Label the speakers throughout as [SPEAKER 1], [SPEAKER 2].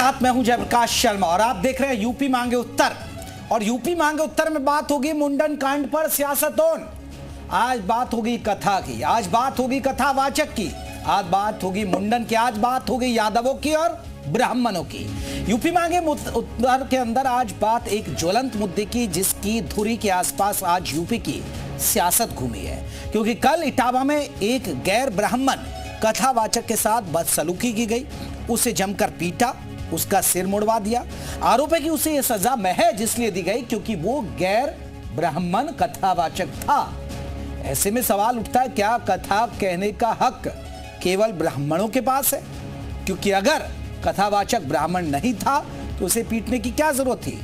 [SPEAKER 1] साथ मैं हूं जयप्रकाश शर्मा और आप देख रहे हैं यूपी मांगे उत्तर। और यूपी मांगे उत्तर में बात होगी मुंडन कांड पर सियासतोन। आज बात होगी कथा की, आज बात होगी कथावाचक की, आज बात होगी मुंडन की, आज बात होगी यादवों की और ब्राह्मणों की। यूपी मांगे उत्तर के अंदर आज बात एक ज्वलंत मुद्दे की जिसकी धुरी के आसपास आज यूपी की सियासत घूमी है, क्योंकि कल इटावा में एक गैर ब्राह्मण कथावाचक के साथ बदसलूकी की गई, उसे जमकर पीटा, उसका सिर मुड़वा दिया। आरोप है कि उसे यह सजा महज इसलिए दी गई क्योंकि वो गैर ब्राह्मण कथावाचक था। ऐसे में सवाल उठता है, क्या कथा कहने का हक केवल ब्राह्मणों के पास है? क्योंकि अगर कथावाचक ब्राह्मण नहीं था तो उसे पीटने की क्या जरूरत थी,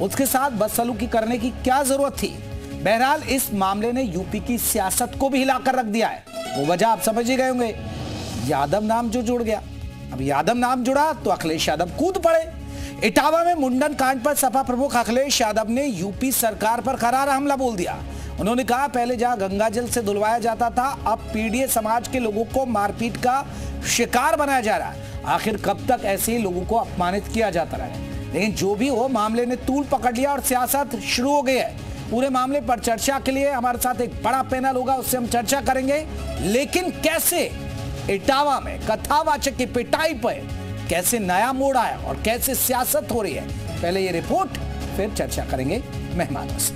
[SPEAKER 1] उसके साथ बदसलूकी करने की क्या जरूरत थी? बहरहाल इस मामले ने यूपी की सियासत को भी हिलाकर रख दिया है। वो वजह आप समझ ही गए होंगे, यादव नाम जो जुड़ गया। अब यादव नाम जुड़ा तो अखिलेश यादव कूद पड़े। इटावा में मुंडन कांड पर सपा प्रमुख अखिलेश यादव ने यूपी सरकार पर करारा हमला बोल दिया। उन्होंने कहा, पहले जहां गंगाजल से धुलवाया जाता था, अब पीड़ित समाज के लोगों को मारपीट का शिकार बनाया जा रहा है। आखिर कब तक ऐसे ही लोगों को अपमानित किया जाता रहे? लेकिन जो भी हो, मामले ने तूल पकड़ लिया और सियासत शुरू हो गई है। पूरे मामले पर चर्चा के लिए हमारे साथ एक बड़ा पैनल होगा, उससे हम चर्चा करेंगे। लेकिन कैसे इटावा में कथावाचक की पिटाई पर कैसे नया मोड़ आया और कैसे सियासत हो रही है, पहले ये रिपोर्ट, फिर चर्चा करेंगे मेहमानों से।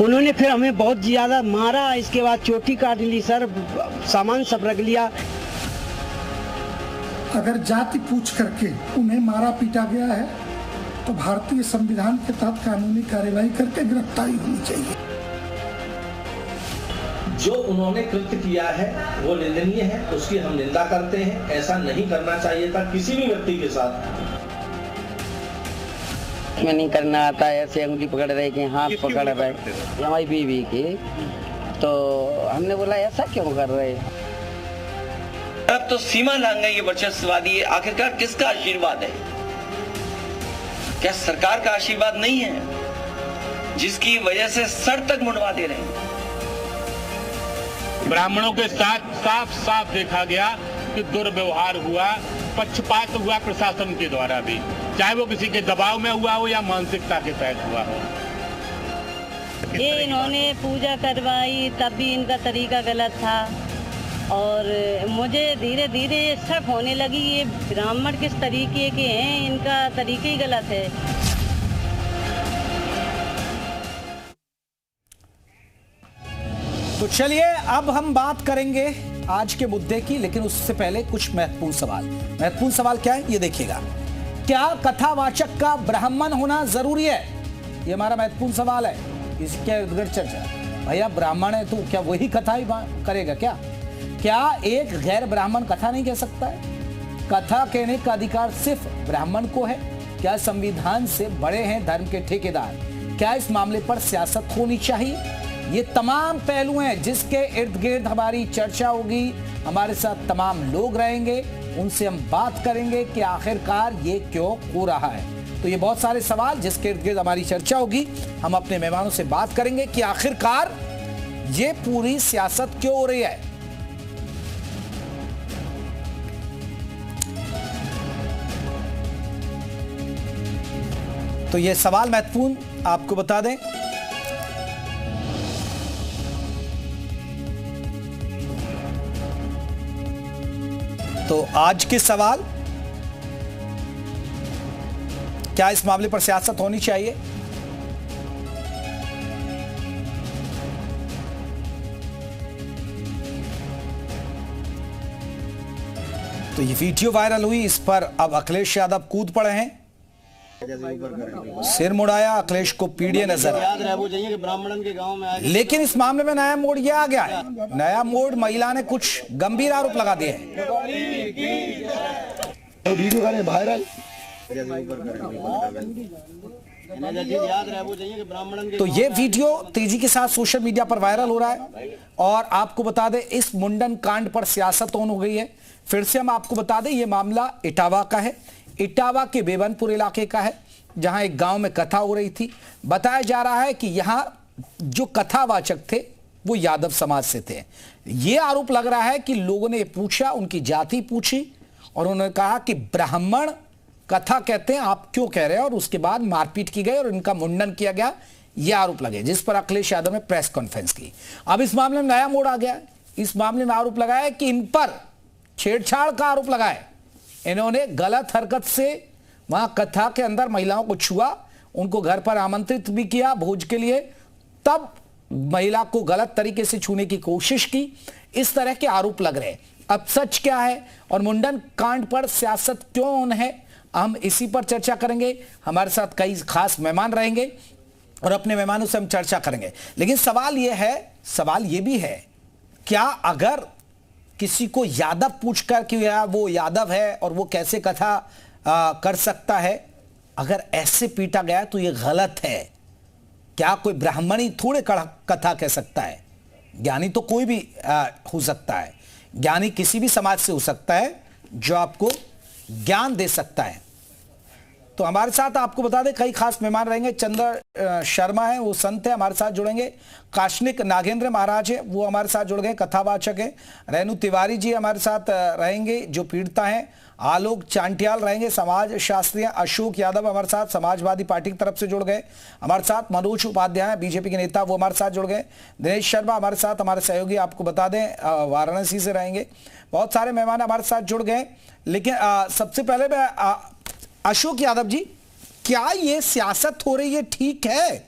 [SPEAKER 2] उन्होंने फिर हमें बहुत ज्यादा मारा, इसके बाद चोटी काट ली सर, सामान सब रख लिया।
[SPEAKER 3] अगर जाति पूछ करके उन्हें मारा पीटा गया है तो भारतीय संविधान के तहत कानूनी कार्यवाही करके गिरफ्तारी होनी चाहिए।
[SPEAKER 4] जो उन्होंने कृत्य किया है वो निंदनीय है, उसकी हम निंदा करते हैं। ऐसा नहीं करना चाहिए था किसी भी व्यक्ति के साथ।
[SPEAKER 2] मैं नहीं करना आता है, ऐसे उंगली पकड़ रहे कि हाथ पकड़ रहे हमारी बीवी की, तो हमने बोला ऐसा क्यों कर रहे?
[SPEAKER 5] अब तो सीमा लांघा ये वर्चस्ववादी, आखिरकार किसका आशीर्वाद है? क्या सरकार का आशीर्वाद नहीं है जिसकी वजह से सर तक मुड़वा दे रहे हैं?
[SPEAKER 6] ब्राह्मणों के साथ साफ साफ देखा गया कि दुर्व्यवहार हुआ, पक्षपात हुआ प्रशासन के द्वारा भी, चाहे वो किसी के दबाव में हुआ हो या मानसिकता के तहत हुआ हो।
[SPEAKER 7] ये इन्होंने पूजा करवाई तब भी इनका तरीका गलत था, और मुझे धीरे धीरे शक होने लगी ये ब्राह्मण किस तरीके के हैं, इनका तरीका ही गलत है।
[SPEAKER 1] तो चलिए अब हम बात करेंगे आज के मुद्दे की, लेकिन उससे पहले कुछ महत्वपूर्ण सवाल। महत्वपूर्ण सवाल क्या है ये देखिएगा। क्या कथावाचक का ब्राह्मण होना जरूरी है? ये हमारा महत्वपूर्ण सवाल है। इसके इर्द गिर्द चर्चा। भैया ब्राह्मण है तो क्या वही कथा ही करेगा क्या? क्या एक गैर ब्राह्मण कथा नहीं कह सकता है? कथा कहने का अधिकार सिर्फ ब्राह्मण को है? क्या संविधान से बड़े हैं धर्म के ठेकेदार? क्या इस मामले पर सियासत होनी चाहिए? ये तमाम पहलू हैं जिसके इर्द गिर्द हमारी चर्चा होगी। हमारे साथ तमाम लोग रहेंगे, उनसे हम बात करेंगे कि आखिरकार ये क्यों हो रहा है। तो ये बहुत सारे सवाल जिसके इर्द गिर्द हमारी चर्चा होगी। हम अपने मेहमानों से बात करेंगे कि आखिरकार ये पूरी सियासत क्यों हो रही है। तो ये सवाल महत्वपूर्ण आपको बता दें, तो आज के सवाल, क्या इस मामले पर सियासत होनी चाहिए? तो ये वीडियो वायरल हुई, इस पर अब अखिलेश यादव कूद पड़े हैं। सिर मुड़ाया, अखिलेश को पीड़ित नजर आया। लेकिन इस मामले में नया मोड़ यह आ गया है। नया मोड़, महिला ने कुछ गंभीर आरोप लगा दिए हैं। तो ये वीडियो तेजी के साथ सोशल मीडिया पर वायरल हो रहा है। और आपको बता दें, इस मुंडन कांड पर सियासत ऑन हो गई है। फिर से हम आपको बता दें, ये मामला इटावा का है। इटावा के बेबनपुर इलाके का है, जहां एक गांव में कथा हो रही थी। बताया जा रहा है कि यहां जो कथावाचक थे वो यादव समाज से थे। ये आरोप लग रहा है कि लोगों ने पूछा, उनकी जाति पूछी और उन्होंने कहा कि ब्राह्मण कथा कहते हैं, आप क्यों कह रहे हैं, और उसके बाद मारपीट की गई और इनका मुंडन किया गया, ये आरोप लगे, जिस पर अखिलेश यादव ने प्रेस कॉन्फ्रेंस की। अब इस मामले में नया मोड़ आ गया है। इस मामले में आरोप लगाया है कि इन पर छेड़छाड़ का आरोप लगा है। इन्होंने गलत हरकत से वहां कथा के अंदर महिलाओं को छुआ, उनको घर पर आमंत्रित भी किया भोज के लिए, तब महिला को गलत तरीके से छूने की कोशिश की। इस तरह के आरोप लग रहे हैं। अब सच क्या है और मुंडन कांड पर सियासत क्यों ऑन है, हम इसी पर चर्चा करेंगे। हमारे साथ कई खास मेहमान रहेंगे और अपने मेहमानों से हम चर्चा करेंगे। लेकिन सवाल यह भी है, क्या अगर किसी को यादव पूछकर कि वो यादव है और वो कैसे कथा कर सकता है, अगर ऐसे पीटा गया तो ये गलत है। क्या कोई ब्राह्मणी थोड़े कथा कह सकता है? ज्ञानी तो कोई भी हो सकता है, ज्ञानी किसी भी समाज से हो सकता है जो आपको ज्ञान दे सकता है। तो हमारे साथ आपको बता दें कई खास मेहमान रहेंगे। चंद्र शर्मा है, वो संत है, हमारे साथ जुड़ेंगे। काशनिक नागेंद्र महाराज है, वो हमारे साथ जुड़ गए, कथावाचक है। रेणु तिवारी जी हमारे साथ रहेंगे जो पीड़िता हैं। आलोक चांटियाल रहेंगे, समाज शास्त्री। अशोक यादव हमारे साथ समाजवादी पार्टी की तरफ से जुड़ गए। हमारे साथ मनोज उपाध्याय बीजेपी के नेता, वो हमारे साथ जुड़ गए। दिनेश शर्मा हमारे साथ, हमारे सहयोगी आपको बता दें वाराणसी से रहेंगे। बहुत सारे मेहमान हमारे साथ जुड़ गए। लेकिन सबसे पहले मैं अशोक यादव जी, क्या ये सियासत हो रही है ठीक है?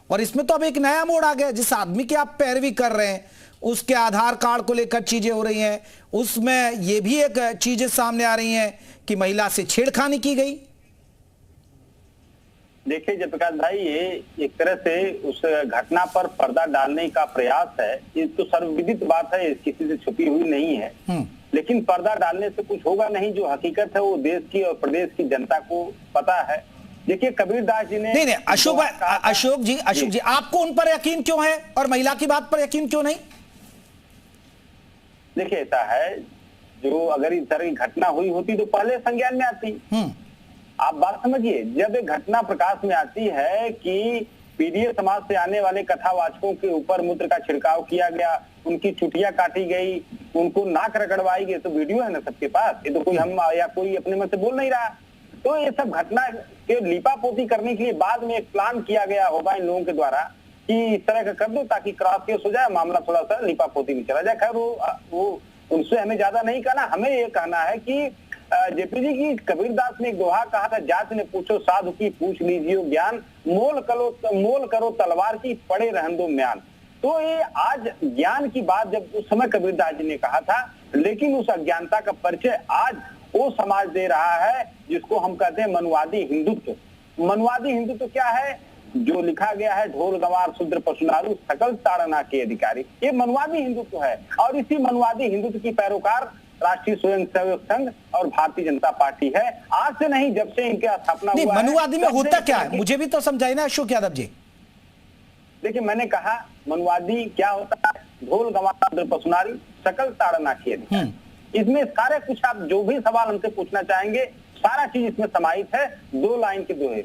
[SPEAKER 1] और इसमें तो अब एक नया मोड़ आ गया, जिस आदमी की आप पैरवी कर रहे हैं उसके आधार कार्ड को लेकर चीजें हो रही हैं, उसमें ये भी एक चीजें सामने आ रही हैं कि महिला से छेड़खानी की गई।
[SPEAKER 8] देखिए जयप्रकाश भाई, ये एक तरह से उस घटना पर पर्दा डालने का प्रयास है। ये तो सर्वविदित बात है, किसी से छुपी हुई नहीं है। लेकिन पर्दा डालने से कुछ होगा नहीं। जो हकीकत है वो देश की और प्रदेश की जनता को पता है। देखिए कबीरदास जी ने
[SPEAKER 1] नहीं अशोक जी आपको उन पर यकीन क्यों है और महिला की बात पर यकीन क्यों नहीं?
[SPEAKER 8] देखिए ऐसा है, जो अगर इस तरह की घटना हुई होती तो पहले संज्ञान में आती। आप बात समझिए, जब एक घटना प्रकाश में आती है कि पीड़ित समाज से आने वाले कथावाचकों के ऊपर मूत्र का छिड़काव किया गया, उनकी चुटिया काटी गई, उनको नाक रगड़वाई गई, तो वीडियो है ना सबके पास। ये तो कोई हम या कोई अपने मन से बोल नहीं रहा। तो ये सब घटना के लीपापोती करने के लिए बाद में एक प्लान किया गया होगा इन लोगों के द्वारा कि इस तरह का कर दो ताकि क्रॉस केस हो जाए, मामला थोड़ा सा लीपापोती में चला जाए। खैर वो उनसे हमें ज्यादा नहीं कहना। हमें ये कहना है कि जेपी जी की कबीरदास ने एक दोहा कहा था, जात ने पूछो साधु की पूछ लीजिए ज्ञान, मोल करो तलवार की पड़े रहन दो म्यान। तो ये आज ज्ञान की बात जब उस समय कबीरदास जी ने कहा था, लेकिन उस अज्ञानता का परिचय आज वो समाज दे रहा है जिसको हम कहते हैं मनुवादी हिंदुत्व। मनुवादी हिंदुत्व क्या है? जो लिखा गया है, ढोल गंवार शूद्र पशुनारू सकल ताड़ना के अधिकारी, ये मनुवादी हिंदुत्व है। और इसी मनुवादी हिंदुत्व की पैरोकार राष्ट्रीय स्वयंसेवक संघ और भारतीय जनता पार्टी है। आज से नहीं, जब से इनके स्थापना हुआ है।
[SPEAKER 1] मनुवादी में होता क्या है, मुझे भी तो समझाइए ना अशोक यादव जी।
[SPEAKER 8] देखिए मैंने कहा मनुवादी क्या होता है, ढोल गंवार पशुनारी सकल ताड़ना की अधिकारी। इसमें सारे कुछ आप जो भी सवाल हमसे पूछना चाहेंगे सारा चीज इसमें समाहित है। 2 लाइन के दोहे।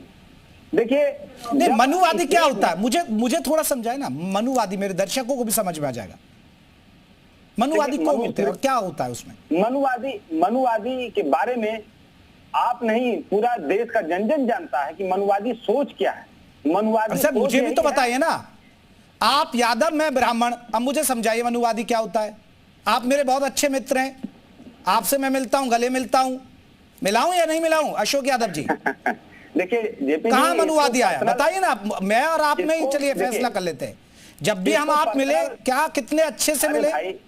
[SPEAKER 8] देखिए
[SPEAKER 1] मनुवादी क्या होता है, मुझे थोड़ा समझाए ना। मनुवादी मेरे दर्शकों को भी समझ में आ जाएगा। मनुवादी कौन होते हैं और क्या होता है उसमें?
[SPEAKER 8] मनुवादी के बारे में आप नहीं, पूरा देश का जन जानता है कि मनुवादी सोच क्या है। मनुवादी
[SPEAKER 1] सर मुझे भी तो बताइए ना। आप यादव, मैं ब्राह्मण, अब मुझे समझाइए मनुवादी क्या होता है। आप मेरे बहुत अच्छे मित्र हैं, आपसे मैं मिलता हूं, गले मिलता हूं, मिलाऊं या नहीं मिलाऊं अशोक यादव जी?
[SPEAKER 8] देखिए
[SPEAKER 1] कहां मनुवादी आया बताइए ना। मैं और आप में ही चलिए फैसला कर लेते हैं। जब भी हम आप मिले, क्या कितने अच्छे से मिले?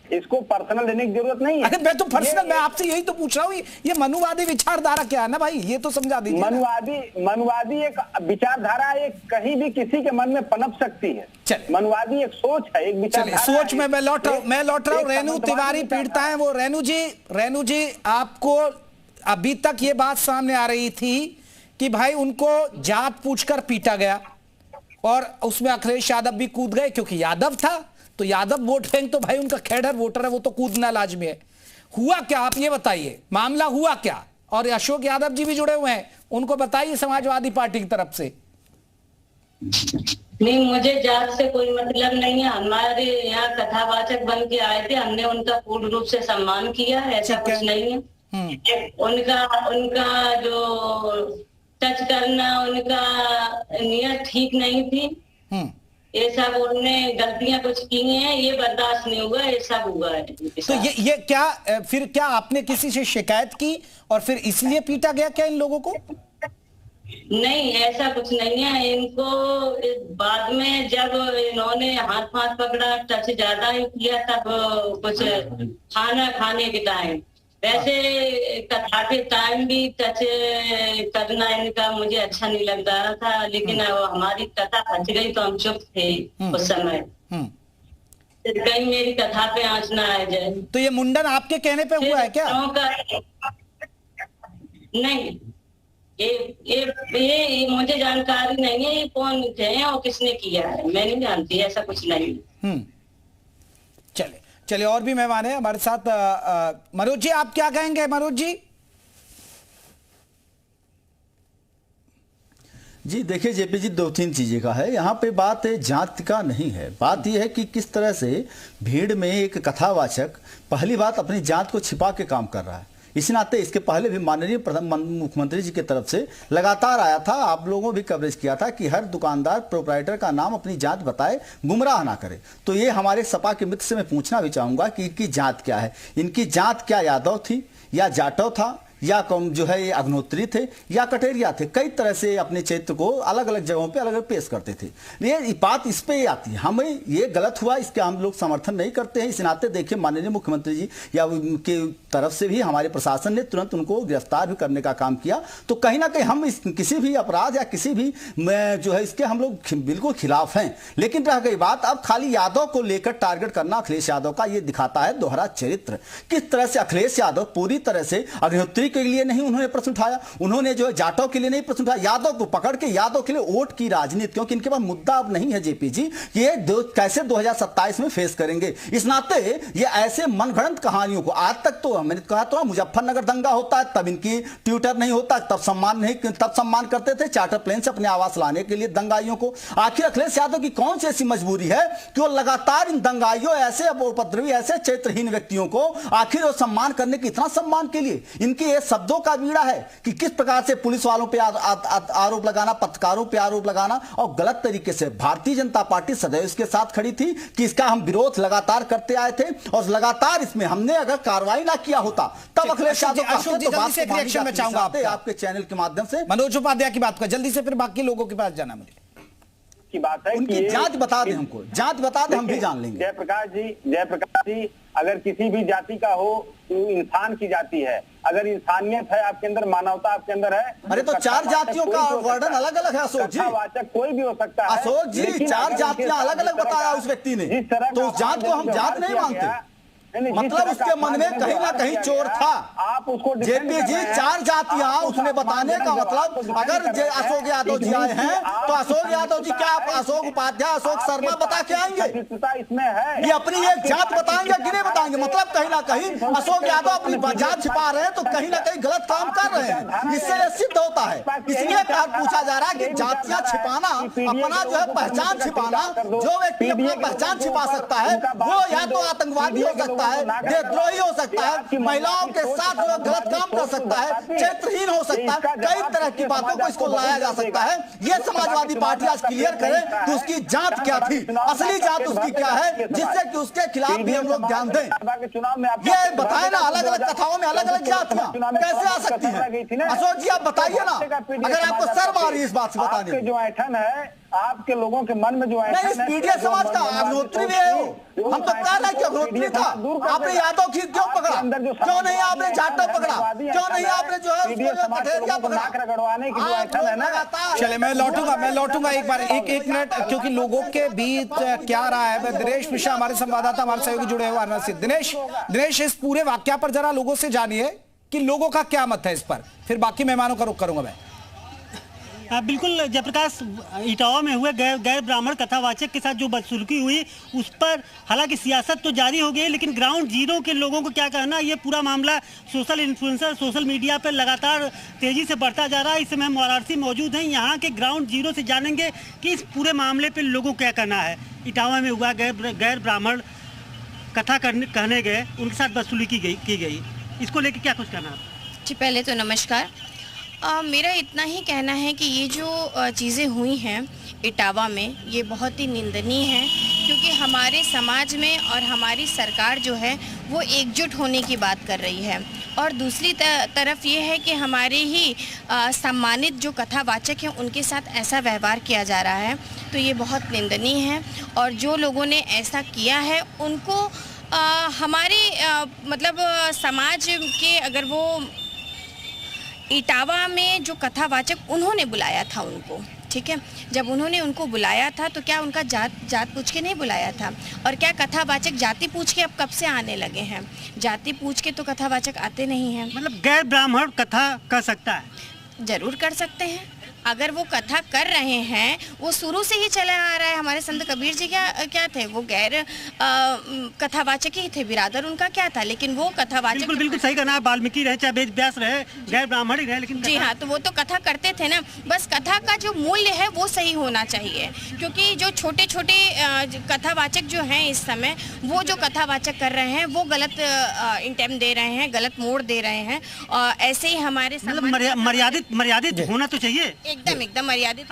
[SPEAKER 8] इसको पर्सनल लेने की जरूरत नहीं है।
[SPEAKER 1] अरे मैं तो पर्सनल, मैं आपसे यही तो पूछ रहा हूँ, ये मनुवादी विचारधारा क्या है ना भाई, ये तो समझा दीजिए।
[SPEAKER 8] मनुवादी एक विचारधारा, एक कहीं भी किसी के मन में पनप सकती है। मनुवादी एक सोच है, एक विचारधारा।
[SPEAKER 1] सोच में मैं लौट रहा हूँ। रेणु तिवारी पीड़िता है वो। रेणु जी आपको अभी तक ये बात सामने आ रही थी कि भाई उनको जात पूछकर पीटा गया और उसमें अखिलेश यादव भी कूद गए क्योंकि यादव था, तो यादव वोट बैंक तो भाई उनका खेडर वोटर है, वो तो कूदना लाजमी है। हुआ क्या आप ये बताइए, मामला हुआ क्या? और अशोक यादव जी भी जुड़े हुए हैं, उनको बताइए समाजवादी पार्टी की तरफ से।
[SPEAKER 7] नहीं, मुझे जात से कोई मतलब नहीं है। हमारे यहाँ कथावाचक बन के आए थे, हमने उनका पूर्ण रूप से सम्मान किया, ऐसा कुछ नहीं है। उनका जो टच करना, उनका नियत ठीक नहीं थी। ये सब उन्होंने गलतियां कुछ की हैं, ये बर्दाश्त नहीं हुआ, ये सब हुआ है।
[SPEAKER 1] तो ये क्या फिर क्या आपने किसी से शिकायत की और फिर इसलिए पीटा गया क्या इन लोगों को?
[SPEAKER 7] नहीं, ऐसा कुछ नहीं है। इनको बाद में जब इन्होंने हाथ पकड़ा, टच ज्यादा ही किया, तब कुछ खाना खाने के टाइम, वैसे कथा के टाइम भी टच करना इनका मुझे अच्छा नहीं लग रहा था, लेकिन हमारी कथा फंस गई तो हम चुप थे उस समय। कहीं मेरी कथा पे आंच ना आ जाए।
[SPEAKER 1] तो ये मुंडन आपके कहने पे हुआ है क्या? नहीं, ये मुझे जानकारी नहीं है, ये कौन है और किसने किया है, मैं नहीं जानती, ऐसा कुछ नहीं। चलिए और भी मेहमान है हमारे साथ। मनोज जी, आप क्या कहेंगे? मनोज जी।
[SPEAKER 9] जी देखिए जेपी जी, 2-3 चीजें का है यहाँ पे। बात जात का नहीं है, बात यह है कि किस तरह से भीड़ में एक कथावाचक पहली बात अपनी जात को छिपा के काम कर रहा है। इस नाते इसके पहले भी माननीय मुख्यमंत्री जी की तरफ से लगातार आया था, आप लोगों भी कवरेज किया था कि हर दुकानदार प्रोप्राइटर का नाम अपनी जात बताए, गुमराह ना करे। तो ये हमारे सपा के मित्र से मैं पूछना भी चाहूंगा कि इनकी जात क्या है? इनकी जात क्या यादव थी या जाटव था या कौन जो है ये अग्नोत्री थे या कटेरिया थे? कई तरह से अपने चरित्र को अलग अलग जगहों पे अलग अलग पेश करते थे। ये बात इस पे ही आती है, हमें ये गलत हुआ, इसके हम लोग समर्थन नहीं करते हैं। इस नाते देखिए माननीय मुख्यमंत्री जी या उनके तरफ से भी हमारे प्रशासन ने तुरंत उनको गिरफ्तार भी करने का काम किया। तो कहीं ना कहीं हम किसी भी अपराध या किसी भी जो है इसके हम लोग बिल्कुल खिलाफ हैं। लेकिन रह गई बात अब खाली यादव को लेकर टारगेट करना अखिलेश यादव का, ये दिखाता है दोहरा चरित्र। किस तरह से अखिलेश यादव पूरी तरह से अग्निहोत्री के लिए नहीं उन्होंने प्रश्न उठाया, उन्होंने जो है जाटों के लिए नहीं प्रश्न उठाया, यादव को पकड़ के यादव के लिए वोट की राजनीति, क्योंकि इनके पास मुद्दा अब नहीं है जेपी जी, ये कैसे 2027 में फेस करेंगे। इस नाते ये ऐसे मनगढ़ंत कहानियों को, आज तक तो मैंने कहा तो मुजफ्फरनगर दंगा होता है तब इनकी ट्विटर नहीं होता, तब सम्मान करते थे चार्टर प्लेन से अपने आवास लाने के लिए दंगाइयों को। आखिर अखिलेश यादव की कौन सी ऐसी मजबूरी है कि वो लगातार इन दंगाइयों, ऐसे उपद्रवी, ऐसे चरित्रहीन व्यक्तियों को आखिर वो सम्मान करने की, इतना सम्मान के लिए इनके ये शब्दों का बीड़ा है कि किस प्रकार से पुलिस वालों पे आरोप लगाना, पत्रकारों पे आरोप लगाना, और गलत तरीके से भारतीय जनता पार्टी सदैव इसके साथ खड़ी थी कि इसका हम विरोध लगातार करते आए थे और लगातार इसमें हमने अगर कार्रवाई ना किया होता तब अखिलेश यादव
[SPEAKER 1] रिएक्शन में चाहूंगा
[SPEAKER 9] आपके चैनल के माध्यम से
[SPEAKER 1] मनोज उपाध्याय की बात कर जल्दी से, फिर बाकी लोगों के पास जाना मुझे
[SPEAKER 8] की बात है।
[SPEAKER 9] उनकी जांच बता दें, हमको जांच बता दें, हम भी जान लेंगे।
[SPEAKER 8] जयप्रकाश जी, अगर किसी भी जाति का हो तो इंसान की जाति है, अगर इंसानियत है आपके अंदर, मानवता आपके अंदर है।
[SPEAKER 9] अरे तो 4 जातियों का वर्णन अलग अलग है अशोक जी,
[SPEAKER 8] वाचक कोई भी हो सकता है
[SPEAKER 9] अशोक जी, 4 जातियां अलग अलग बताया उस व्यक्ति ने, तो उस जात को हम जात नहीं मानते। मतलब उसके मन में कहीं ना कहीं चोर था।
[SPEAKER 8] आप उसको
[SPEAKER 9] जेपी जी 4 जातियां उसने बताने का मतलब, अगर अशोक यादव जी आए हैं तो अशोक यादव जी क्या आप अशोक उपाध्याय, अशोक शर्मा बता के आएंगे?
[SPEAKER 8] इसमें है
[SPEAKER 9] ये अपनी एक जात बताएंगे कि नहीं बताएंगे? मतलब कहीं ना कहीं अशोक यादव अपनी जात छिपा रहे हैं, तो कहीं ना कहीं गलत काम कर रहे हैं। इससे यह सिद्ध होता है। इसलिए पूछा जा रहा है कि जातियां छिपाना, अपना जो है पहचान छिपाना, जो व्यक्ति अपना पहचान छिपा सकता है वो या तो आतंकवादी हो सकता है, देशद्रोही हो सकता है, महिलाओं के साथ गलत काम कर सकता है, चरित्रहीन हो सकता है, कई तरह की बातों को इसको लाया जा सकता है। ये समाजवादी पार्टी आज क्लियर करे कि उसकी जात क्या थी, असली जात उसकी क्या है, जिससे कि उसके खिलाफ भी हम लोग ध्यान दें। ये बताए ना, अलग अलग कथाओं में अलग अलग जातियां कैसे आ सकती है? अशोक जी आप बताइए ना, अगर आपको शर्म आ रही है इस बात से बताने में।
[SPEAKER 8] जो ऐठन है आपके लोगों के मन में, जो
[SPEAKER 9] नहीं, इस मीडिया समाज का अग्निहोत्री भी है, हम तो कह रहे हैं कि अग्निहोत्री था। आपने यादव की क्यों पकड़ा, क्यों नहीं आपने जाटव पकड़ा, क्यों नहीं आपने जो है कठेरिया पकड़ा?
[SPEAKER 1] चले मैं लौटूंगा एक बार, एक मिनट, क्योंकि लोगों के बीच क्या रहा है। दिनेश मिश्रा हमारे संवाददाता, हमारे सहयोगी जुड़े हुए वाराणसी से। दिनेश इस पूरे वाकया पर जरा लोगों से जानिए कि लोगों का क्या मत है इस पर, फिर बाकी मेहमानों का रुख करूंगा मैं।
[SPEAKER 10] बिल्कुल जयप्रकाश, इटावा में हुए गैर ब्राह्मण कथावाचक के साथ जो बदसलूकी हुई उस पर हालांकि सियासत तो जारी हो गई, लेकिन ग्राउंड जीरो के लोगों को क्या कहना, ये पूरा मामला सोशल इन्फ्लुएंसर, सोशल मीडिया पर लगातार तेजी से बढ़ता जा रहा है। इस समय हम वाराणसी मौजूद हैं, यहाँ के ग्राउंड जीरो से जानेंगे कि इस पूरे मामले पर लोगों को क्या कहना है। इटावा में हुआ गैर ब्राह्मण कथा कहने गए, उनके साथ बदसलूकी की गई। इसको लेके क्या कुछ करना है?
[SPEAKER 11] जी पहले तो नमस्कार। मेरा इतना ही कहना है कि ये जो चीज़ें हुई हैं इटावा में, ये बहुत ही निंदनीय है, क्योंकि हमारे समाज में और हमारी सरकार जो है वो एकजुट होने की बात कर रही है, और दूसरी तरफ ये है कि हमारे ही सम्मानित जो कथावाचक हैं उनके साथ ऐसा व्यवहार किया जा रहा है, तो ये बहुत निंदनीय है। और जो लोगों ने ऐसा किया है उनको हमारे मतलब समाज के, अगर वो इटावा में जो कथावाचक उन्होंने बुलाया था उनको, ठीक है, जब उन्होंने उनको बुलाया था तो क्या उनका जात पूछ के नहीं बुलाया था? और क्या कथावाचक जाति पूछ के अब कब से आने लगे हैं? जाति पूछ के तो कथावाचक आते नहीं हैं।
[SPEAKER 10] मतलब गैर ब्राह्मण कथा कर सकता है?
[SPEAKER 11] जरूर कर सकते हैं। अगर वो कथा कर रहे हैं, वो शुरू से ही चला आ रहा है। हमारे संत कबीर जी क्या थे? वो गैर कथावाचक ही थे, बिरादर उनका क्या था, लेकिन वो कथावाचक
[SPEAKER 10] बिल्कुल सही कहना है। वाल्मीकि रहे चाहे वेद व्यास रहे, गैर ब्राह्मण ही रहे, लेकिन
[SPEAKER 11] जी हाँ, तो वो तो कथा करते थे ना। बस कथा का जो मूल्य है वो सही होना चाहिए, क्योंकि जो छोटे छोटे कथावाचक जो हैं इस समय, वो जो कथावाचक कर रहे हैं वो गलत इंटेम दे रहे हैं, गलत मोड़ दे रहे हैं। और ऐसे ही हमारे
[SPEAKER 10] मर्यादित होना तो चाहिए,
[SPEAKER 11] एकदम मर्यादित।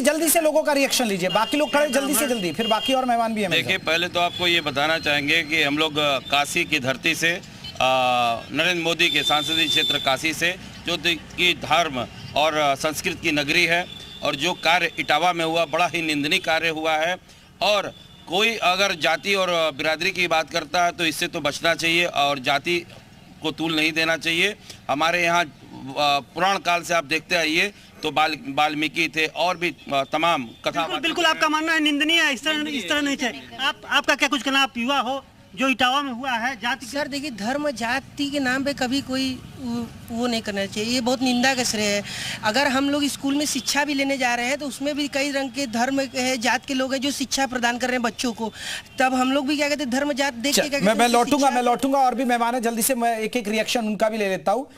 [SPEAKER 1] जल्दी से लोगों का रिएक्शन लीजिए, बाकी लोग खड़े, जल्दी फिर बाकी और मेहमान भी हैं।
[SPEAKER 12] देखिए, पहले तो आपको ये बताना चाहेंगे कि हम लोग काशी की धरती से, नरेंद्र मोदी के संसदीय क्षेत्र काशी से, जो कि धर्म और संस्कृत की नगरी है, और जो कार्य इटावा में हुआ बड़ा ही निंदनीय कार्य हुआ है। और कोई अगर जाति और बिरादरी की बात करता है तो इससे तो बचना चाहिए और जाति को तूल नहीं देना चाहिए। हमारे यहाँ पुराण काल से आप देखते आइए तो वाल्मीकि थे और भी तमाम कथा।
[SPEAKER 10] बिल्कुल आपका मानना है निंदनीय है, इस तरह नहीं चाहिए। आपका क्या कुछ कहना? आप युवा हो, जो इटावा में हुआ है जाति।
[SPEAKER 13] सर देखिए, धर्म जाति के नाम पे कभी कोई वो नहीं करना चाहिए, ये बहुत निंदा का श्रेय है। अगर हम लोग स्कूल में शिक्षा भी लेने जा रहे हैं तो उसमें भी कई रंग के धर्म है, जात के लोग हैं जो शिक्षा प्रदान कर रहे हैं बच्चों को, तब हम लोग भी क्या कहते हैं धर्म जात देख के।
[SPEAKER 1] मैं लौटूंगा और भी मेहमान है, जल्दी से मैं एक रिएक्शन उनका भी ले लेता हूँ।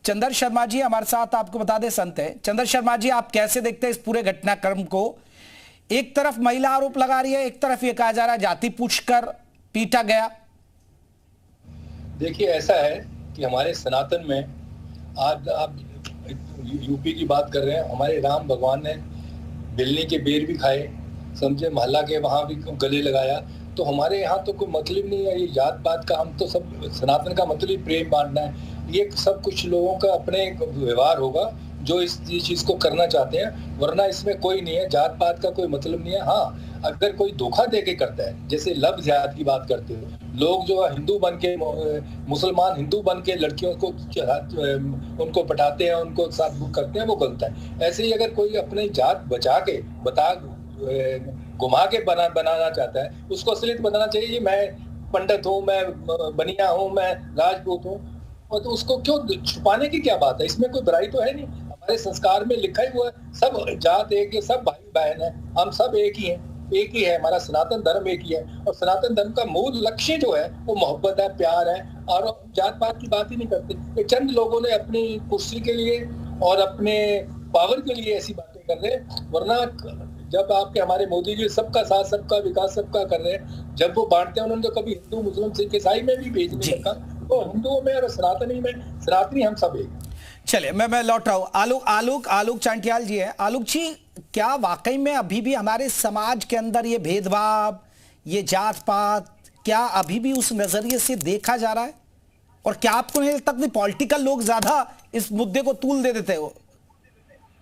[SPEAKER 1] चंदर शर्मा जी हमारे साथ, आपको बता दें संत है। चंदर शर्मा जी, आप कैसे देखते हैं इस पूरे घटनाक्रम को? एक तरफ महिला आरोप लगा रही है, एक तरफ ये कहा जा रहा है जाति पूछकर पीटा गया।
[SPEAKER 14] देखिए, ऐसा है कि हमारे सनातन में, आज आप यूपी की बात कर रहे हैं, हमारे राम भगवान ने बिल्ली के बेर भी खाए, समझे, महला के वहां भी गले लगाया। तो हमारे यहाँ तो कोई मतलब नहीं है ये जात पात का। हम तो सब सनातन का मतलब प्रेम बांटना है। ये सब कुछ लोगों का अपने व्यवहार होगा जो इस चीज को करना चाहते हैं, वरना इसमें कोई नहीं है, जात पात का कोई मतलब नहीं है। हाँ, अगर कोई धोखा दे के करता है, जैसे लव जिहाद की बात करते हो, लोग जो हिंदू बन के, मुसलमान हिंदू बन के लड़कियों को उनको पटाते हैं, उनको साथ बुक करते हैं, वो गलत है। ऐसे ही अगर कोई अपने जात घुमा के बनाना चाहता है, उसको असलियत बताना चाहिए, मैं पंडित हूँ, मैं बनिया हूँ, मैं राजपूत हूँ, और तो उसको क्यों छुपाने की क्या बात है? इसमें कोई बुराई तो है नहीं। हमारे संस्कार में लिखा ही हुआ है, सब जात एक है, सब भाई बहन है, हम सब एक ही हैं, एक ही है, हमारा सनातन धर्म एक ही है। और सनातन धर्म का मूल लक्ष्य जो है वो मोहब्बत है, प्यार है, और जात पात की बात ही नहीं करते। चंद लोगों ने अपनी कुर्सी के लिए और अपने पावर के लिए ऐसी बातें कर रहे हैं, वरना जब आपके हमारे मोदी जी सबका साथ, सबका विकास, सबका कर रहे हैं, जब वो बांटते हैं, उन्होंने तो कभी हिंदू मुस्लिम सिख ईसाई में भी भेज नहीं रखा। तो हिंदुओं में और सनातनी में, सनातनी हम सब एक।
[SPEAKER 1] चलिए, मैं लौट रहा हूँ। आलोक चांटियाल जी है। आलोक जी, क्या वाकई में अभी भी हमारे समाज के अंदर ये भेदभाव, ये जात पात, क्या अभी भी उस नजरिए से देखा जा रहा है? और क्या आपको नहीं लगता कि पॉलिटिकल लोग ज्यादा इस मुद्दे को तूल दे देते हो?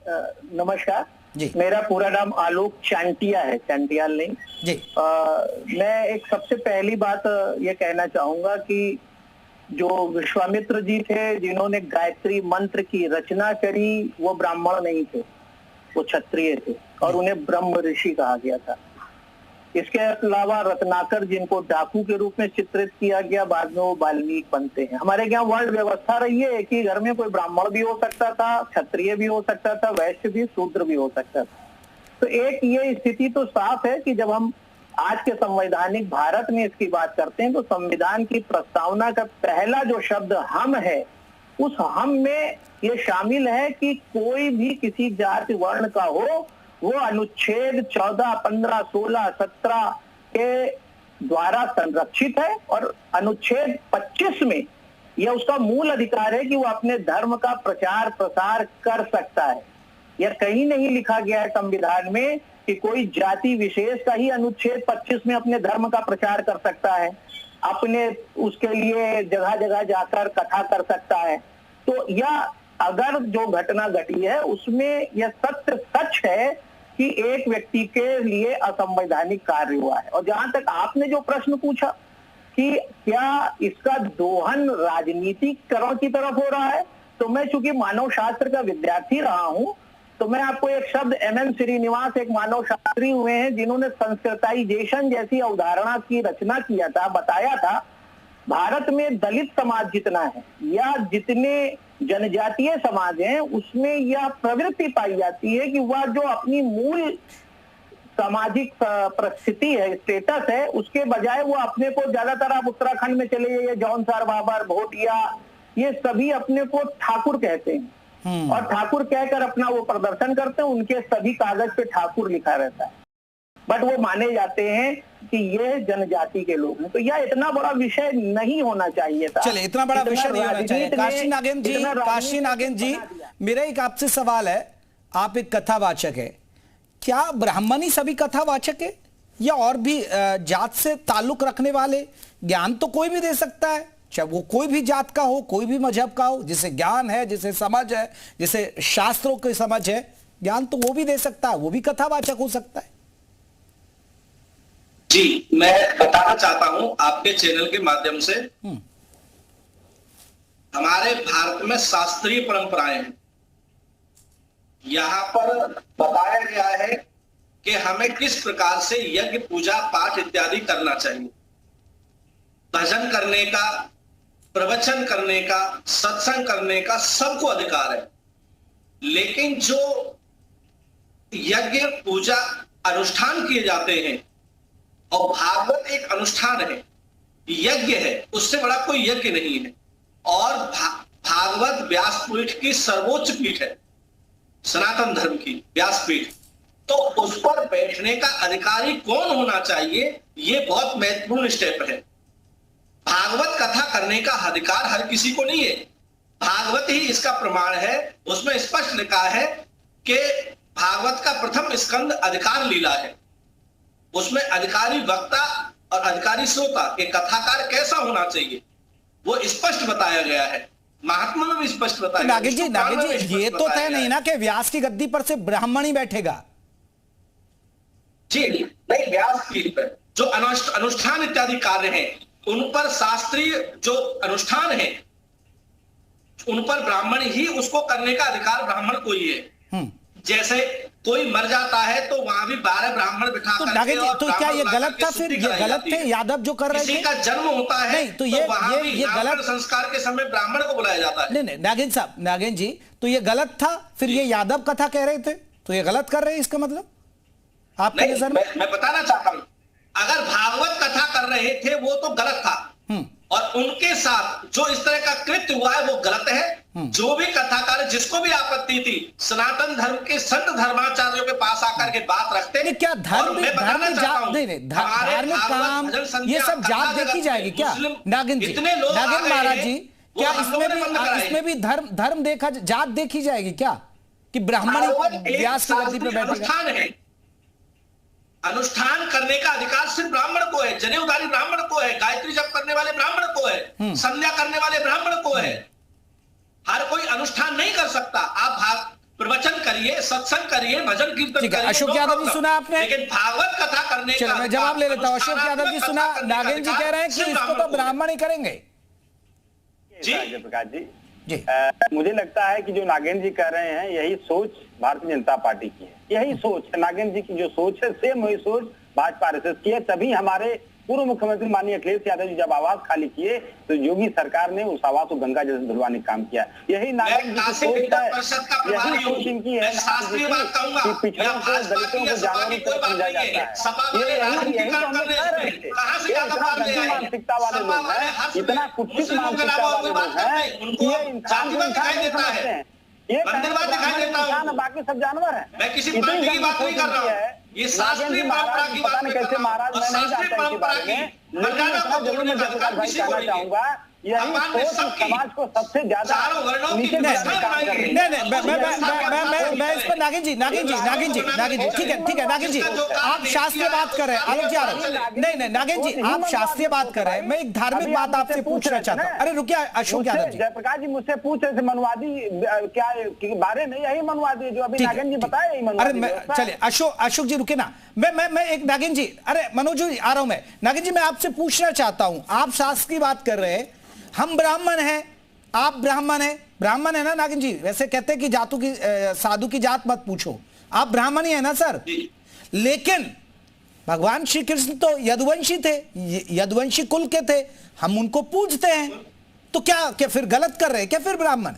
[SPEAKER 15] नमस्कार जी, मेरा पूरा नाम आलोक चांटिया है, चांटियाल नहीं जी। मैं एक सबसे पहली बात ये कहना चाहूंगा कि जो विश्वामित्र जी थे, जिन्होंने गायत्री मंत्र की रचना करी, वो ब्राह्मण नहीं थे, वो क्षत्रिय थे, और उन्हें ब्रह्म ऋषि कहा गया था। इसके अलावा रत्नाकर, जिनको डाकू के रूप में चित्रित किया गया, बाद में वो वाल्मीकि बनते हैं। हमारे यहाँ वर्ण व्यवस्था रही है कि घर में कोई ब्राह्मण भी हो सकता था, क्षत्रिय भी हो सकता था, वैश्य भी, शूद्र भी हो सकता था। तो एक ये स्थिति तो साफ है कि जब हम आज के संवैधानिक भारत में इसकी बात करते हैं तो संविधान की प्रस्तावना का पहला जो शब्द हम है, उस हम में ये शामिल है कि कोई भी किसी जाति वर्ण का हो, वो अनुच्छेद 14, 15, 16, 17 के द्वारा संरक्षित है। और अनुच्छेद 25 में यह उसका मूल अधिकार है कि वो अपने धर्म का प्रचार प्रसार कर सकता है। यह कहीं नहीं लिखा गया है संविधान में कि कोई जाति विशेष का ही अनुच्छेद 25 में अपने धर्म का प्रचार कर सकता है, अपने उसके लिए जगह जगह जाकर कथा कर सकता है। तो यह अगर जो घटना घटी है उसमें यह सत्य सच है कि एक व्यक्ति के लिए असंवैधानिक कार्य हुआ है। और जहां तक आपने जो प्रश्न पूछा कि क्या इसका दोहन राजनीतिकरण की तरफ हो रहा है, तो मैं चूंकि मानव शास्त्र का विद्यार्थी रहा हूं, तो मैं आपको एक शब्द MM श्रीनिवास एक मानव शास्त्री हुए हैं जिन्होंने संस्कृताइजेशन जैसी अवधारणा की रचना किया था, बताया था भारत में दलित समाज जितना है या जितने जनजातीय समाज हैं उसमें यह प्रवृत्ति पाई जाती है कि वह जो अपनी मूल सामाजिक परिस्थिति है, स्टेटस है, उसके बजाय वो अपने को ज्यादातर आप उत्तराखंड में चले जाइए, जौनसार बाबर, भोटिया, ये सभी अपने को ठाकुर कहते हैं और ठाकुर कहकर अपना वो प्रदर्शन करते हैं। उनके सभी कागज पे ठाकुर लिखा रहता है, बट वो माने जाते हैं कि ये जनजाति के लोग हैं। तो यह इतना बड़ा विषय नहीं होना चाहिए था।
[SPEAKER 1] चले, इतना बड़ा विषय नहीं होना चाहिए। काशी नागेंद्र जी, मेरा एक आपसे सवाल है, आप एक कथावाचक है, क्या ब्राह्मण ही सभी कथावाचक है या और भी जात से ताल्लुक रखने वाले? ज्ञान तो कोई भी दे सकता है, चाहे वो कोई भी जात का हो, कोई भी मजहब का हो, जिसे ज्ञान है, जिसे समझ है, जिसे शास्त्रों की समझ है, ज्ञान तो वो भी दे सकता है, वो भी कथावाचक हो सकता है।
[SPEAKER 4] जी, मैं बताना चाहता हूं आपके चैनल के माध्यम से, हमारे भारत में शास्त्रीय परंपराएं हैं। यहां पर बताया गया है कि हमें किस प्रकार से यज्ञ, पूजा, पाठ इत्यादि करना चाहिए। भजन करने का, प्रवचन करने का, सत्संग करने का सबको अधिकार है, लेकिन जो यज्ञ, पूजा, अनुष्ठान किए जाते हैं, और भागवत एक अनुष्ठान है, यज्ञ है, उससे बड़ा कोई यज्ञ नहीं है। और भागवत व्यासपीठ की सर्वोच्च पीठ है, सनातन धर्म की व्यासपीठ। तो उस पर बैठने का अधिकारी कौन होना चाहिए, ये बहुत महत्वपूर्ण स्टेप है। भागवत कथा करने का अधिकार हर किसी को नहीं है, भागवत ही इसका प्रमाण है। उसमें स्पष्ट लिखा है कि भागवत का प्रथम स्कंद अधिकार लीला है, उसमें अधिकारी वक्ता और अधिकारी श्रोता के कथाकार कैसा होना चाहिए वो स्पष्ट बताया गया है। महात्मा में भी स्पष्ट बताया गया है।
[SPEAKER 1] नागेंद्र जी, ये तो तय नहीं ना कि व्यास की गद्दी पर से ब्राह्मण ही बैठेगा।
[SPEAKER 4] जी नहीं, व्यास पीठ पर जो अनुष्ठान इत्यादि कार्य हैं उन पर शास्त्रीय जो अनुष्ठान है उन पर ब्राह्मण ही उसको करने का अधिकार ब्राह्मण को ही है। जैसे कोई मर जाता है तो वहां भी 12 ब्राह्मण बिठा करके,
[SPEAKER 1] तो क्या ये गलत था? फिर ये गलत थे यादव जो कर रहे थे?
[SPEAKER 4] किसी का जन्म होता है
[SPEAKER 1] नहीं, तो ये
[SPEAKER 4] गलत संस्कार के समय ब्राह्मण को बुलाया जाता है।
[SPEAKER 1] नहीं, नागेंद्र साहब, नागेंद्र जी, तो ये गलत था, फिर ये यादव कथा कह रहे थे, तो ये गलत कर रहे हैं, इसका मतलब आपके नजर में?
[SPEAKER 4] मैं बताना चाहता हूं, अगर भागवत कथा कर रहे थे वो तो गलत था, और उनके साथ जो इस तरह का कृत्य हुआ है वो गलत है। जो भी कथाकार, जिसको भी आपत्ति थी, सनातन धर्म के संत धर्माचार्यों के पास आकर के बात रखते हैं।
[SPEAKER 1] क्या धार्मिक धार्मिक काम ये सब जात देखी जाएगी क्या नागेंद्र जी? नागेंद्र महाराज जी, क्या इसमें भी धर्म देखा, जात देखी जाएगी क्या कि ब्राह्मण व्यास की गद्दी पे बैठेगा?
[SPEAKER 4] अनुष्ठान करने का अधिकार सिर्फ ब्राह्मण को है, जनेऊधारी ब्राह्मण को है, गायत्री जप करने वाले ब्राह्मण को है, संध्या करने वाले ब्राह्मण को है। हर कोई अनुष्ठान नहीं कर सकता। आप प्रवचन करिए, सत्संग करिए, भजन कीर्तन करिए।
[SPEAKER 1] अशोक यादव जी सुना आपने?
[SPEAKER 4] लेकिन भागवत कथा करने का,
[SPEAKER 1] मैं जवाब ले लेता हूं। अशोक यादव जी सुना, नागेंद्र जी कह रहे हैं कि इसको तो ब्राह्मण ही करेंगे।
[SPEAKER 8] जी प्रकाश जी, मुझे लगता है कि जो नागेंद्र जी कह रहे हैं यही सोच भारतीय जनता पार्टी की है, यही सोच नागेंद्र जी की जो सोच है, सेम वही सोच भाजपा आरएसएस की है। तभी हमारे पूर्व मुख्यमंत्री माननीय अखिलेश यादव जी जब आवास खाली किए तो योगी सरकार ने उस आवास को गंगा जैसे धुलवाने का काम किया। यही नागेंद्र जी की सोच है, यही सोच इनकी है कि पिछड़ों को, दलितों को जानवरों को समझा जाता है। यही तो हमने कह रहे थे, इतना गंदी मानसिकता वाले लोग हैं, इतना कुत्सित मानसिकता वाले लोग हैं, ये इंसान को इंसान नहीं समझते हैं। ये इंसान बाकी सब जानवर है।
[SPEAKER 4] मैं किसी पार्टी की बात नहीं कर रहा हूं, ये शास्त्रीय परंपरा की बात
[SPEAKER 8] कैसे महाराज, मैं नहीं जानता इसके बारे में, लेकिन इतना जरूर मैं जगन्नाथ भाई कहना चाहूंगा यही समाज को सबसे ज्यादा नीचे गिराने का काम कर रही है।
[SPEAKER 1] मैं इस पर नागिन जी ठीक है नागिन जी आप शास्त्रीय बात कर रहे हैं। आलोक जी नहीं नागिन जी आप शास्त्रीय बात कर रहे हैं, मैं एक धार्मिक बात आपसे पूछना चाहता हूँ। अरे रुकिए अशोक यादव जी,
[SPEAKER 8] जयप्रकाश जी मुझसे पूछ रहे थे मनवादी क्या के बारे में, यही मनवादी जो अभी नागिन जी बताया यही मनवादी।
[SPEAKER 1] अरे चलिए अशोक जी रुके ना, मैं एक नागिन जी, अरे मनोज जी आ रहा हूं मैं। नागिन जी मैं आपसे पूछना चाहता हूं, आप शास्त्र की बात कर रहे हैं, हम ब्राह्मण हैं, आप ब्राह्मण है ना नागिन जी? वैसे कहते हैं कि जातु की साधु की जात मत पूछो, आप ब्राह्मण ही है ना सर? लेकिन भगवान श्री कृष्ण तो यदुवंशी थे, यदुवंशी कुल के थे, हम उनको पूजते हैं, तो क्या फिर गलत कर रहे हैं क्या फिर ब्राह्मण?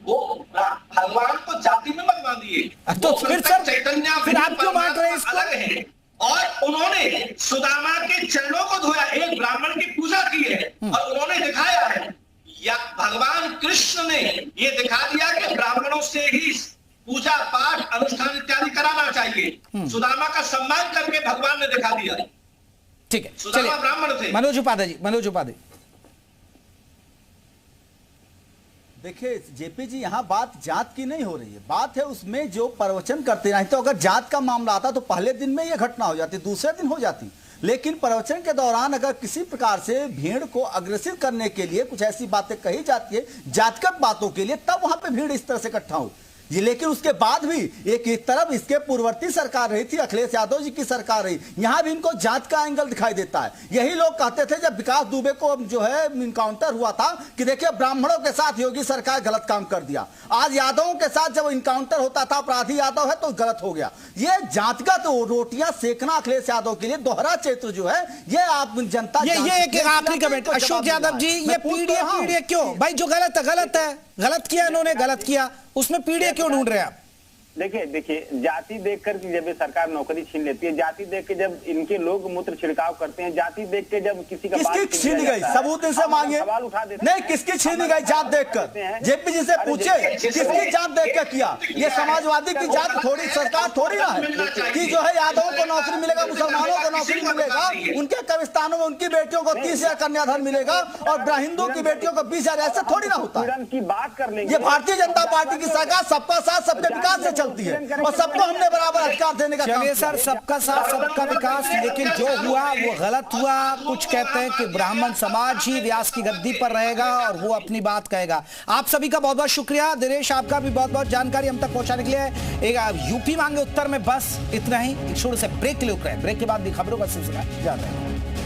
[SPEAKER 4] वो भगवान को जाति में मत बांधिए,
[SPEAKER 1] तो फिर सर
[SPEAKER 4] चैतन्य
[SPEAKER 1] फिर आप क्यों बांट रहे हैं इसको?
[SPEAKER 4] अलग है। और उन्होंने सुदामा के चरणों को धोया, एक ब्राह्मण की पूजा की है और उन्होंने दिखाया है, या भगवान कृष्ण ने ये दिखा दिया कि ब्राह्मणों से ही पूजा पाठ अनुष्ठान इत्यादि कराना चाहिए। सुदामा का सम्मान करके भगवान ने दिखा दिया।
[SPEAKER 1] ठीक है,
[SPEAKER 4] सुदामा ब्राह्मण थे।
[SPEAKER 1] मनोज उपाध्याय
[SPEAKER 9] देखिए जेपी जी, यहाँ बात जात की नहीं हो रही है, बात है उसमें जो प्रवचन करते हैं। तो अगर जात का मामला आता तो पहले दिन में ये घटना हो जाती, दूसरे दिन हो जाती, लेकिन प्रवचन के दौरान अगर किसी प्रकार से भीड़ को अग्रसित करने के लिए कुछ ऐसी बातें कही जाती है जातगत बातों के लिए, तब वहां पे भीड़ इस तरह से इकट्ठा हो। ये लेकिन उसके बाद भी एक तरफ इसके पूर्ववर्ती सरकार रही थी, अखिलेश यादव जी की सरकार रही, यहां भी इनको जात का एंगल दिखाई देता है। यही लोग कहते थे जब विकास दुबे को जो है इनकाउंटर हुआ था कि देखिए ब्राह्मणों के साथ योगी सरकार गलत काम कर दिया, आज यादवों के साथ जब इनकाउंटर होता था अपराधी यादव है तो गलत हो गया। ये जातगत रोटियां सेकना अखिलेश यादव के लिए दोहरा चित्र जो है, ये आप जनता
[SPEAKER 1] ये एक आखिरी कमेंट अशोक यादव जी, ये पीडीए क्यों भाई? जो गलत है, गलत किया इन्होंने, गलत किया, उसमें पीढ़ी क्यों ढूंढ रहे हैं आप?
[SPEAKER 8] देखिए जाति देखकर जब छीन नौकरी छीन लेती है, जाति देख के जब इनके लोग मूत्र छिड़काव करते हैं, जाति देख के जब किसी का
[SPEAKER 9] किसकी छीनी गई सबूत इनसे मांगे,
[SPEAKER 8] सवाल उठा देते
[SPEAKER 9] नहीं किसकी छीनी गई जात देखकर? जेपी जी से पूछे किसकी जात देख कर किया? ये समाजवादी की जात थोड़ी सरकार थोड़ी ना है कि जो है यादवों को नौकरी मिलेगा, मुसलमानों को नौकरी मिलेगा, उनके कब्रिस्तानों में उनकी बेटियों को 30,000 कन्याधन मिलेगा और हिंदू की बेटियों को 20,000, ऐसा थोड़ी ना होता
[SPEAKER 8] की बात कर लेंगे।
[SPEAKER 9] ये भारतीय जनता पार्टी की सरकार सबका साथ सबके विकास से चलती है और सबको हमने बराबर अधिकार देने का काम
[SPEAKER 1] किया। सर सबका साथ सबका विकास, लेकिन जो हुआ वो गलत हुआ। कुछ कहते हैं कि ब्राह्मण समाज ही व्यास की गद्दी पर रहेगा और वो अपनी बात कहेगा। आप सभी का बहुत बहुत शुक्रिया। दिनेश आपका भी बहुत बहुत जानकारी हम तक पहुंचाने के लिए। एक यूपी मांगे उत्तर में बस इतना ही। एक छोटे से ब्रेक के लिए ब्रेक के बाद भी खबरों का सिलसिला जारी रहेगा।